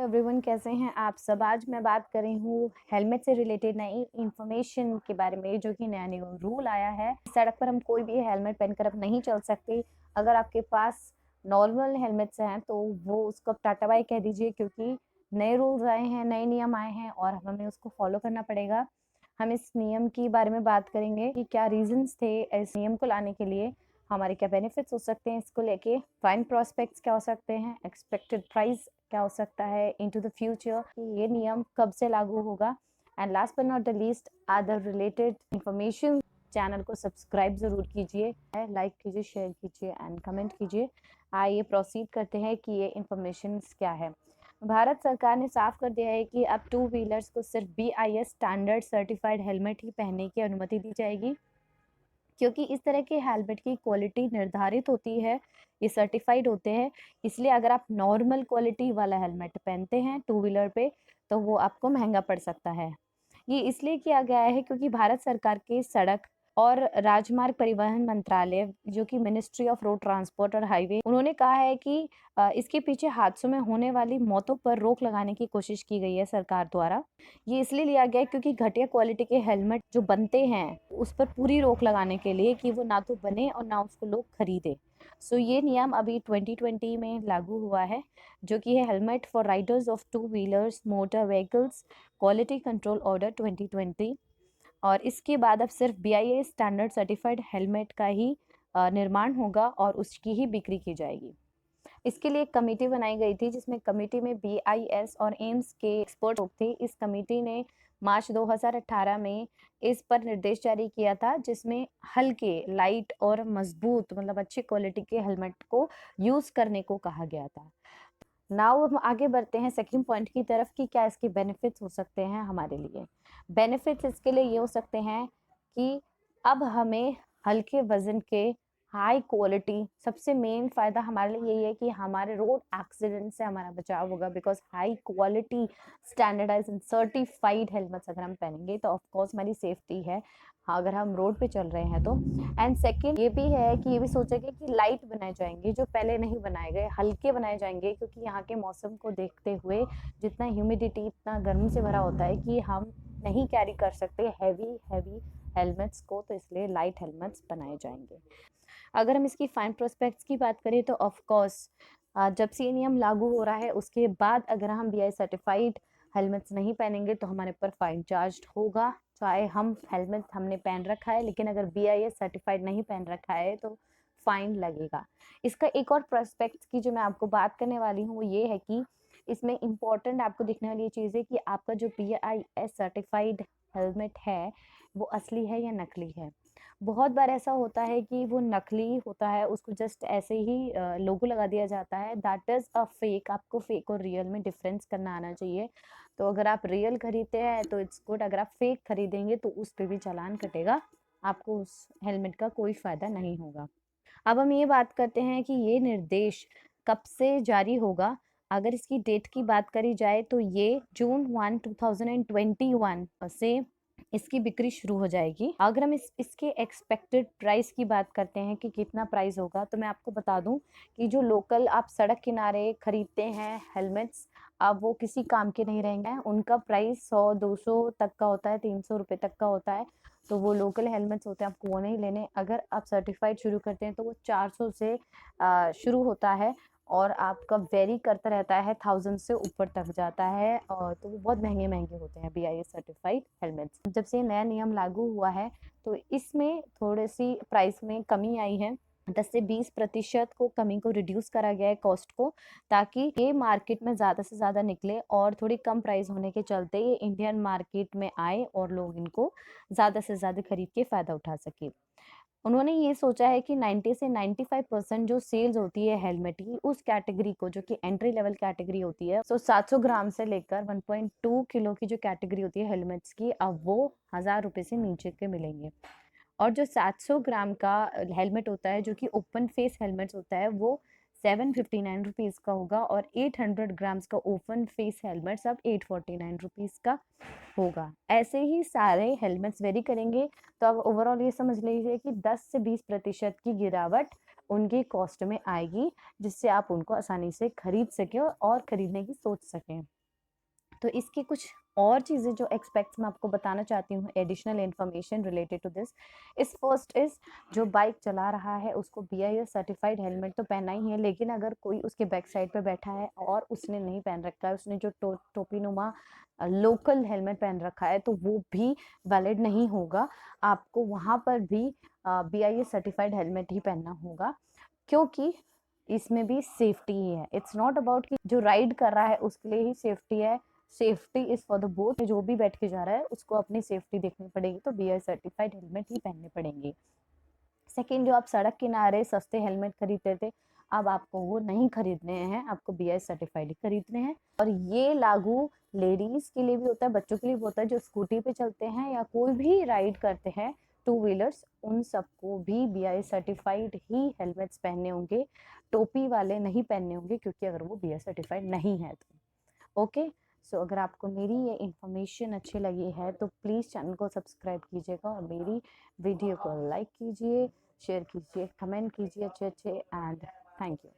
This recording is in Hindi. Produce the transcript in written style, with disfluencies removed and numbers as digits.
एवरीवन, कैसे हैं आप सब। आज मैं बात कर रही हूँ हेलमेट से रिलेटेड नई इंफॉर्मेशन के बारे में, जो कि नया न्यू रूल आया है। सड़क पर हम कोई भी हेलमेट पहनकर अब नहीं चल सकते। अगर आपके पास नॉर्मल हेलमेट्स हैं तो वो उसको अब टाटा बाय कह दीजिए, क्योंकि नए रूल्स आए हैं, नए नियम आए हैं और हमें उसको फॉलो करना पड़ेगा। हम इस नियम के बारे में बात करेंगे कि क्या रीजंस थे इस नियम को लाने के लिए, हमारे क्या बेनिफिट्स हो सकते हैं इसको लेके, फाइन प्रोस्पेक्ट्स क्या हो सकते हैं, एक्सपेक्टेड प्राइस क्या हो सकता है इनटू द फ्यूचर, कि ये नियम कब से लागू होगा, and last but not the least other related information. Channel को सब्सक्राइब जरूर कीजिए, लाइक कीजिए, शेयर कीजिए एंड कमेंट कीजिए। आइए प्रोसीड करते हैं कि ये इंफॉर्मेशन क्या है। भारत सरकार ने साफ कर दिया है कि अब टू व्हीलर्स को सिर्फ BIS स्टैंडर्ड सर्टिफाइड हेलमेट ही पहनने की अनुमति दी जाएगी, क्योंकि इस तरह के हेलमेट की क्वालिटी निर्धारित होती है, ये सर्टिफाइड होते हैं। इसलिए अगर आप नॉर्मल क्वालिटी वाला हेलमेट पहनते हैं टू व्हीलर पे तो वो आपको महंगा पड़ सकता है। ये इसलिए किया गया है क्योंकि भारत सरकार के सड़क और राजमार्ग परिवहन मंत्रालय, जो कि मिनिस्ट्री ऑफ रोड ट्रांसपोर्ट और हाईवे, उन्होंने कहा है कि इसके पीछे हादसों में होने वाली मौतों पर रोक लगाने की कोशिश की गई है सरकार द्वारा। ये इसलिए लिया गया है क्योंकि घटिया क्वालिटी के हेलमेट जो बनते हैं उस पर पूरी रोक लगाने के लिए कि वो ना तो बने और ना उसको लोग खरीदे। सो ये नियम अभी 2020 में लागू हुआ है, जो कि है helmet for Riders of two wheelers motor vehicles quality control order 2020। और इसके बाद अब सिर्फ BIS स्टैंडर्ड सर्टिफाइड हेलमेट का ही निर्माण होगा और उसकी ही बिक्री की जाएगी। इसके लिए एक कमेटी बनाई गई थी, जिसमें कमेटी में BIS और एम्स के एक्सपर्ट लोग थे। इस कमेटी ने मार्च 2018 में इस पर निर्देश जारी किया था, जिसमें हल्के, लाइट और मजबूत, मतलब अच्छी क्वालिटी के हेलमेट को यूज करने को कहा गया था। नाउ हम आगे बढ़ते हैं सेकंड पॉइंट की तरफ कि क्या इसके बेनिफिट्स हो सकते हैं हमारे लिए। बेनिफिट्स इसके लिए ये हो सकते हैं कि अब हमें हल्के वजन के हाई क्वालिटी, सबसे मेन फायदा हमारे लिए यही है कि हमारे रोड एक्सीडेंट से हमारा बचाव होगा, because high quality standardise and certified helmets अगर हम पहनेंगे तो ऑफकोर्स हमारी सेफ्टी है, हाँ, अगर हम रोड पे चल रहे हैं तो। एंड सेकंड ये भी है कि ये भी सोचा गया कि लाइट बनाए जाएंगे, जो पहले नहीं बनाए गए, हल्के बनाए जाएंगे, क्योंकि यहाँ के मौसम को देखते हुए जितना ह्यूमिडिटी, इतना गर्मी से भरा होता है कि हम नहीं कैरी कर सकते हैवी हैवी हेलमेट्स को, तो इसलिए लाइट हेलमेट्स बनाए जाएंगे। अगर हम इसकी फाइन प्रोस्पेक्ट्स की बात करें तो ऑफ कोर्स जब से ये नियम लागू हो रहा है उसके बाद अगर हम BI सर्टिफाइड हेलमेट्स नहीं पहनेंगे तो हमारे पर फाइन चार्ज होगा, चाहे हम हेलमेट हमने पहन रखा है, लेकिन अगर BIS सर्टिफाइड नहीं पहन रखा है तो फाइन लगेगा। इसका एक और प्रोस्पेक्ट की जो मैं आपको बात करने वाली हूँ वो ये है कि इसमें इम्पोर्टेंट आपको दिखने वाली चीज़ है कि आपका जो BIS सर्टिफाइड हेलमेट है वो असली है या नकली है। बहुत बार ऐसा होता है कि वो नकली होता है, उसको जस्ट ऐसे ही लोगो लगा दिया जाता है, दैट इज़ अ फेक। आपको फेक और रियल में डिफरेंस करना आना चाहिए। तो अगर आप रियल खरीदते हैं तो इट्स गुड, अगर आप फेक खरीदेंगे तो उस पर भी चालान कटेगा, आपको उस हेलमेट का कोई फ़ायदा नहीं होगा। अब हम ये बात करते हैं कि ये निर्देश कब से जारी होगा। अगर इसकी डेट की बात करी जाए तो ये जून 1, 2021 से इसकी बिक्री शुरू हो जाएगी। अगर हम इसके एक्सपेक्टेड प्राइस की बात करते हैं कि कितना प्राइस होगा, तो मैं आपको बता दूं कि जो लोकल आप सड़क किनारे खरीदते हैं हेलमेट्स, अब वो किसी काम के नहीं रहेंगे। उनका प्राइस 100-200 तक का होता है, 300 रुपये तक का होता है। तो वो लोकल हेलमेट्स होते हैं, आपको वो नहीं लेने। अगर आप सर्टिफाइड शुरू करते हैं तो वो 400 से शुरू होता है और आपका वेरी करता रहता है, 1000 से ऊपर तक जाता है। और तो वो बहुत महंगे महंगे होते हैं BIS सर्टिफाइड हेलमेट्स। जब से नया नियम लागू हुआ है तो इसमें थोड़ी सी प्राइस में कमी आई है, 10 से 20% को कमी को रिड्यूस करा गया है कॉस्ट को, ताकि ये मार्केट में ज़्यादा से ज़्यादा निकले और थोड़ी कम प्राइस होने के चलते ये इंडियन मार्केट में आए और लोग इनको ज़्यादा से ज़्यादा खरीद के फ़ायदा उठा सके। उन्होंने ये सोचा है कि 90 से 95% जो सेल्स होती है हेलमेट की, उस कैटेगरी को, जो कि एंट्री लेवल कैटेगरी होती है, 700 ग्राम से लेकर 1.2 किलो की जो कैटेगरी होती है हेलमेट्स की, अब वो 1000 रुपये से नीचे के मिलेंगे। और जो 700 ग्राम का हेलमेट होता है, जो कि ओपन फेस हेलमेट्स होता है, वो 759 रुपीज़ का होगा। और 800 ग्राम्स का ओपन फेस हेलमेट्स अब 849 रुपीज़ का होगा। ऐसे ही सारे हेलमेट्स वेरी करेंगे। तो अब ओवरऑल ये समझ लीजिए कि 10 से 20% की गिरावट उनकी कॉस्ट में आएगी, जिससे आप उनको आसानी से खरीद सकें और खरीदने की सोच सकें। तो इसकी कुछ और चीज़ें जो एक्सपेक्ट्स मैं आपको बताना चाहती हूँ, additional information related to this इस फर्स्ट इज जो बाइक चला रहा है उसको BIS सर्टिफाइड हेलमेट तो पहना ही है, लेकिन अगर कोई उसके बैक साइड पे बैठा है और उसने नहीं पहन रखा है, उसने जो टोपीनुमा लोकल हेलमेट पहन रखा है, तो वो भी वैलिड नहीं होगा। आपको वहाँ पर भी BIS सर्टिफाइड हेलमेट ही पहनना होगा, क्योंकि इसमें भी सेफ्टी ही है। इट्स नॉट अबाउट कि जो राइड कर रहा है उसके लिए ही सेफ्टी है, safety is for the both. जो भी बैठ के जा रहा है उसको अपनी सेफ्टी देखनी पड़ेगी, तो BIS सर्टिफाइड हेलमेट ही पहनने पड़ेंगे। सेकेंड, जो आप सड़क किनारे सस्ते हेलमेट खरीदते थे, अब आपको वो नहीं खरीदने हैं, आपको BIS सर्टिफाइड ही खरीदने हैं। और ये लागू लेडीज के लिए भी होता है, बच्चों के लिए भी होता है, जो स्कूटी पे चलते हैं या कोई भी राइड करते हैं टू व्हीलर्स, उन सबको भी BIS सर्टिफाइड ही हेलमेट्स पहनने होंगे, टोपी वाले नहीं पहनने होंगे, क्योंकि अगर वो BIS सर्टिफाइड नहीं है तो। ओके, सो अगर आपको मेरी ये इन्फॉर्मेशन अच्छी लगी है तो प्लीज़ चैनल को सब्सक्राइब कीजिएगा और मेरी वीडियो को लाइक कीजिए, शेयर कीजिए, कमेंट कीजिए अच्छे अच्छे, एंड थैंक यू।